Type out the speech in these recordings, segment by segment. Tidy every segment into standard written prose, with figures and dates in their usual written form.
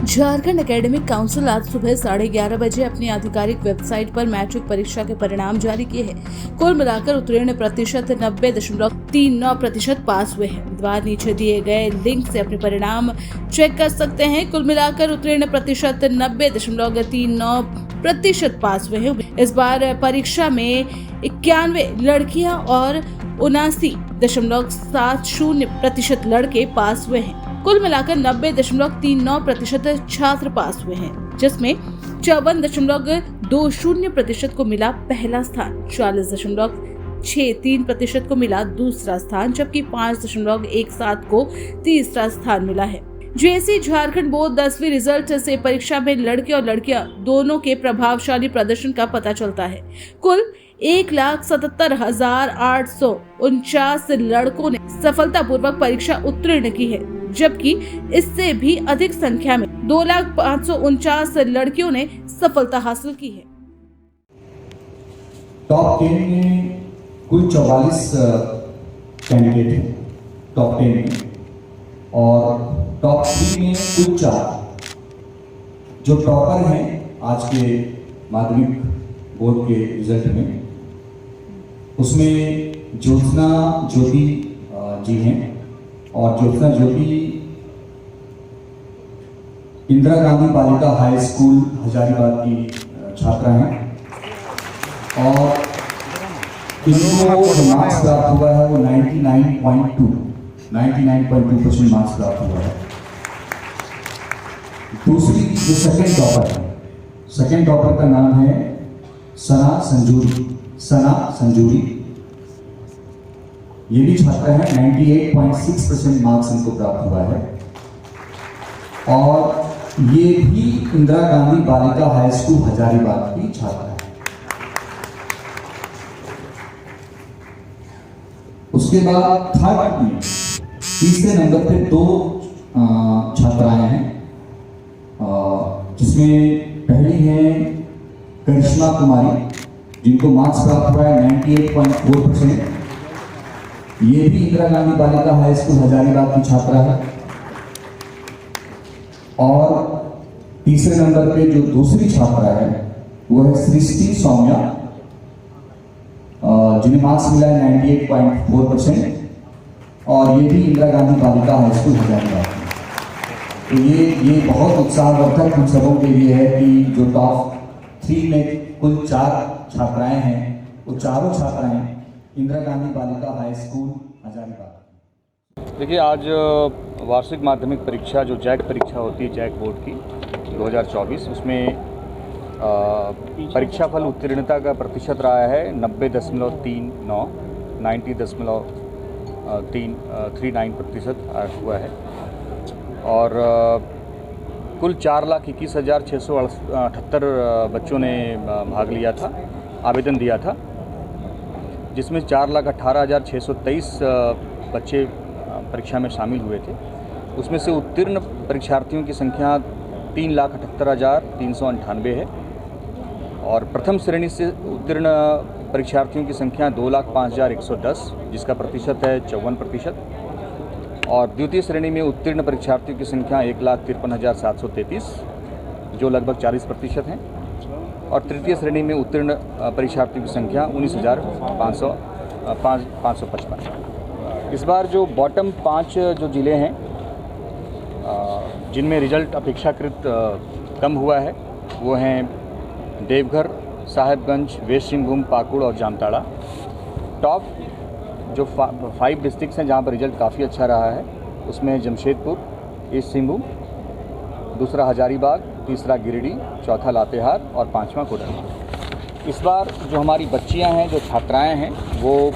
Jharkhand academic council आज सुबह 11:30 बजे अपनी आधिकारिक वेबसाइट पर मैट्रिक परीक्षा के परिणाम जारी किए हैं। कुल मिलाकर उत्तीर्ण प्रतिशत 90.39% पास हुए हैं। उम्मीदवार नीचे दिए गए लिंक से अपने परिणाम चेक कर सकते हैं। कुल मिलाकर उत्तीर्ण प्रतिशत 90.39% पास हुए हैं। इस बार परीक्षा में 91 लड़कियां और 79.70% लड़के पास हुए हैं। कुल मिलाकर 90.39% छात्र पास हुए हैं, जिसमें 54.20% को मिला पहला स्थान, 40.63% को मिला दूसरा स्थान, जबकि 5.17 को तीसरा स्थान मिला है। जेएससी झारखंड बोर्ड 10वीं रिजल्ट से परीक्षा में लड़के और लड़कियां दोनों के प्रभावशाली प्रदर्शन का पता चलता है। कुल 1,77,849 लड़कों ने सफलतापूर्वक परीक्षा उत्तीर्ण की है, जबकि इससे भी अधिक संख्या में 2,549 लड़कियों ने सफलता हासिल की है। टॉप 10 में कुल 44 कैंडिडेट हैं टॉप 10 में, और टॉप 3 में कुल 4। जो टॉपर हैं आज के माध्यमिक बोर्ड के रिजल्ट में, उसमें ज्योत्सना ज्योति जी हैं, और ज्योत्सना ज्योति इंदिरा गांधी बालिका हाई स्कूल हजारीबाग की छात्रा हैं, और इनको जो मार्क्स प्राप्त हुआ है वो 99.2% मार्क्स प्राप्त हुआ है। दूसरी जो सेकंड टॉपर का नाम है सना संजूरी। ये भी छात्रा है, 98.6% मार्क्स इनको प्राप्त हुआ है, और ये भी इंदिरा गांधी बालिका हाई स्कूल हजारीबाग की छात्रा है। उसके बाद थर्ड में तीसरे नंबर पे 2 छात्राएं हैं, जिसमें पहली है करिश्मा कुमारी, जिनको मार्क्स प्राप्त हुआ है 98.4%। ये भी इंदिरा गांधी बालिका हाई स्कूल हजारीबाग की छात्रा है। और तीसरे नंबर पे जो दूसरी छात्रा है वो है सृष्टि सौम्या, जिन्हें मार्क्स मिला है 98.4%, और ये भी इंदिरा गांधी बालिका हाई स्कूल हजारीबाग की। तो ये बहुत उत्साहवर्धक हम सबों के लिए है कि जो टॉप 3 में कुल 4 छात्राएं हैं, वो चारों छात्राएं इंदिरा गांधी बालिका हाई स्कूल हजारीबाग। देखिए, आज वार्षिक माध्यमिक परीक्षा जो जैक परीक्षा होती है, जैक बोर्ड की 2024, उसमें परीक्षाफल उत्तीर्णता का प्रतिशत रहा है 90.39 90.39% हुआ है, और कुल 4,21,678 बच्चों ने भाग लिया था, आवेदन दिया था, जिसमें 4,18,623 बच्चे परीक्षा में शामिल हुए थे। उसमें से उत्तीर्ण परीक्षार्थियों की संख्या 3,78,398 है, और प्रथम श्रेणी से उत्तीर्ण परीक्षार्थियों की संख्या 2,05,110, जिसका प्रतिशत है 54%, और द्वितीय श्रेणी में उत्तीर्ण परीक्षार्थियों की संख्या 1,53,733, जो लगभग 40% हैं, और तृतीय श्रेणी में उत्तीर्ण परीक्षार्थियों की संख्या 19,555। इस बार जो बॉटम 5 जो ज़िले हैं जिनमें रिजल्ट अपेक्षाकृत कम हुआ है, वो हैं देवघर, साहेबगंज, वेस्ट सिंहभूम, पाकुड़ और जामताड़ा। टॉप जो 5 डिस्ट्रिक्ट्स हैं जहाँ पर रिजल्ट काफ़ी अच्छा रहा है, उसमें जमशेदपुर, ईस्ट सिंहभूम, दूसरा हजारीबाग, तीसरा गिरिडीह, चौथा लातेहार और 5वां कोडरमा। इस बार जो हमारी बच्चियां हैं, जो छात्राएं हैं, वो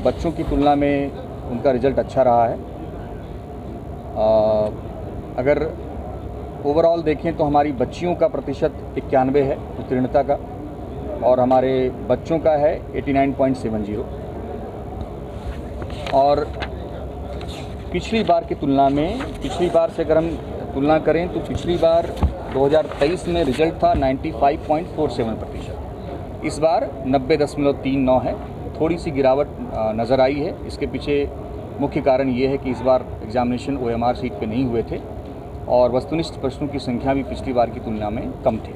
बच्चों की तुलना में उनका रिजल्ट अच्छा रहा है। अगर ओवरऑल देखें तो हमारी बच्चियों का प्रतिशत 91 है उत्तीर्णता का, और हमारे बच्चों का है 89.70। और पिछली बार की तुलना में, पिछली बार से अगर हम तुलना करें तो पिछली बार 2023 में रिजल्ट था 95.47%, इस बार 90.39 है। थोड़ी सी गिरावट नज़र आई है। इसके पीछे मुख्य कारण ये है कि इस बार एग्जामिनेशन OMR सीट पे नहीं हुए थे, और वस्तुनिष्ठ प्रश्नों की संख्या भी पिछली बार की तुलना में कम थी।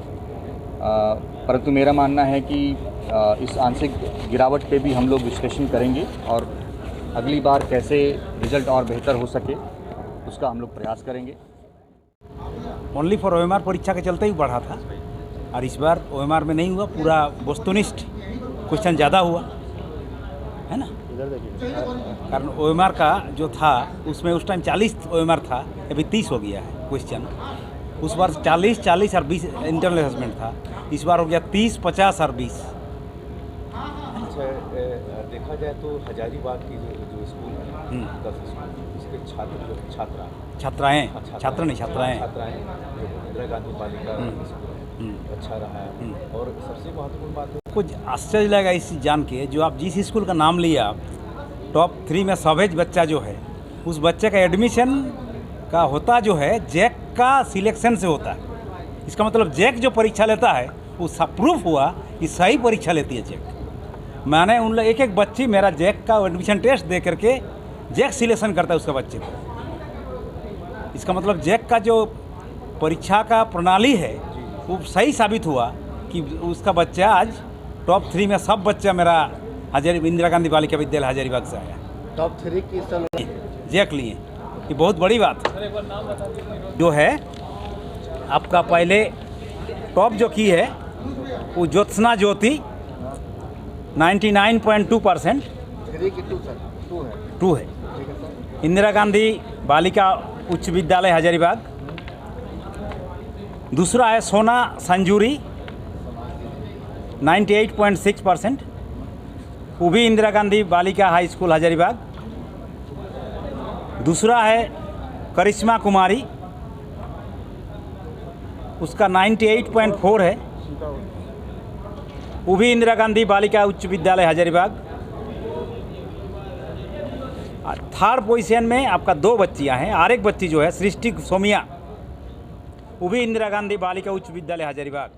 परंतु मेरा मानना है कि इस आंशिक गिरावट पे भी हम लोग विश्लेषण करेंगे और अगली बार कैसे रिजल्ट और बेहतर हो सके उसका हम लोग प्रयास करेंगे। ओनली फॉर OMR परीक्षा के चलते ही बढ़ा था और इस बार OMR में नहीं हुआ, पूरा वस्तुनिष्ठ क्वेश्चन ज़्यादा हुआ है ना। कारण OMR का जो था उसमें उस टाइम 40 OMR था, अभी 30 हो गया है क्वेश्चन। उस बार 40 और 20 इंटरनल असेसमेंट था, इस बार हो गया 30, 50 और 20। अच्छा, देखा जाए तो हजारीबाग की जो स्कूल है गर्ल्स स्कूल, इसके छात्राएं जो इंदिरा गांधी बालिका स्कूल अच्छा रहा है। और सबसे महत्वपूर्ण बात है, कुछ आश्चर्य लगेगा इस जान के, जो आप जिस स्कूल का नाम लिया टॉप 3 में सवेज बच्चा जो है, उस बच्चे का एडमिशन का होता जो है जैक का सिलेक्शन से होता है। इसका मतलब जैक जो परीक्षा लेता है वो प्रूफ हुआ कि सही परीक्षा लेती है जैक। मैंने उन लोग एक बच्ची मेरा जैक का एडमिशन टेस्ट दे करके जैक सिलेक्शन करता है उसका बच्चे को। इसका मतलब जैक का जो परीक्षा का प्रणाली है वो सही साबित हुआ कि उसका बच्चा आज टॉप 3 में सब बच्चा मेरा इंदिरा गांधी बालिका विद्यालय हजारीबाग से आया। टॉप 3 की जैक लिए, ये बहुत बड़ी बात है। जो है आपका पहले टॉप जो की है वो ज्योत्सना ज्योति 99.2%, 2 है। इंदिरा गांधी बालिका उच्च विद्यालय हजारीबाग। दूसरा है सोना संजूरी 98.6%, वो भी इंदिरा गांधी बालिका हाई स्कूल हजारीबाग। दूसरा है करिश्मा कुमारी, उसका 98.4 है, वो भी इंदिरा गांधी बालिका उच्च विद्यालय हजारीबाग। थर्ड पोजीशन में आपका 2 बच्चियां हैं, और एक बच्ची जो है सृष्टि सोमिया, वो भी इंदिरा गांधी बालिका उच्च विद्यालय हजारीबाग।